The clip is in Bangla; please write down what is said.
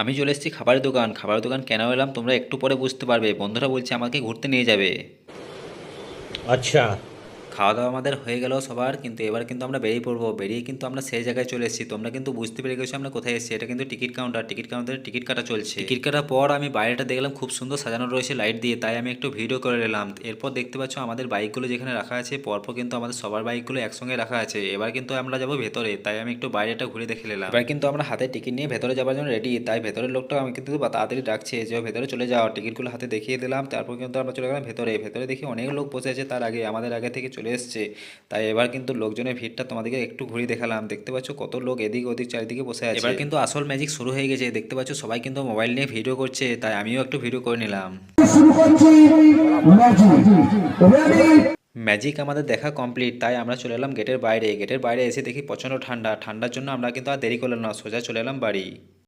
আমি চলে এসেছি খাবারের দোকান কেন এলাম তোমরা একটু পরে বুঝতে পারবে। বন্ধুরা বলছে আমাকে ঘুরতে নিয়ে যাবে। अच्छा। খাওয়া দাওয়া আমাদের হয়ে গেল সবার, কিন্তু এবার কিন্তু আমরা বেরিয়ে পড়বো। বেরিয়ে কিন্তু আমরা সেই জায়গায় চলে এসেছি, তোমরা কিন্তু বুঝতে পেরে গেছো আমরা কোথায় এসেছি। এটা কিন্তু টিকিট কাউন্টার, টিকিট কাউন্টারে টিকিট কাটা চলছে। টিকিট কাটার পর আমি বাইরেটা দেখলাম খুব সুন্দর সাজানো রয়েছে লাইট দিয়ে, তাই আমি একটু ভিডিও করে নিলাম। এরপর দেখতে পাচ্ছ আমাদের বাইকগুলো যেখানে রাখা আছে, পরপর কিন্তু আমাদের সবার বাইকগুলো একসঙ্গে রাখা আছে। এবার কিন্তু আমরা যাবো ভেতরে, তাই আমি একটু বাইরেটা ঘুরে দেখে নিলাম। এবার কিন্তু আমরা হাতে টিকিট নিয়ে ভেতরে যাওয়ার জন্য রেডি, তাই ভেতরের লোকটা আমি কিন্তু তাড়াতাড়ি ডাকছে যে ভেতরে চলে যাও। টিকিটগুলো হাতে দেখিয়ে দিলাম, তারপর কিন্তু আমরা চলে গেলাম ভেতরে। ভেতরে দেখি অনেক লোক বসে আছে, তার আগে আমাদের আগে থেকে চলে এসছে। তাই এবার কিন্তু লোকজনের ভিড়টা তোমাদেরকে একটু ঘুরিয়ে দেখালাম। দেখতে পাচ্ছ কত লোক এদিক ওদিক চারিদিকে বসে আছে। এবার কিন্তু আসল ম্যাজিক শুরু হয়ে গেছে। দেখতে পাচ্ছ সবাই কিন্তু মোবাইল নিয়ে ভিডিও করছে, তাই আমিও একটু ভিডিও করে নিলাম। শুরু করছি ম্যাজিক। রেডি। ম্যাজিক আমাদের দেখা কমপ্লিট, তাই আমরা চলে এলাম গেটের বাইরে। গেটের বাইরে এসে দেখি প্রচণ্ড ঠান্ডা। ঠান্ডার জন্য আমরা কিন্তু আর দেরি করলাম না, সোজা চলে এলাম বাড়ি।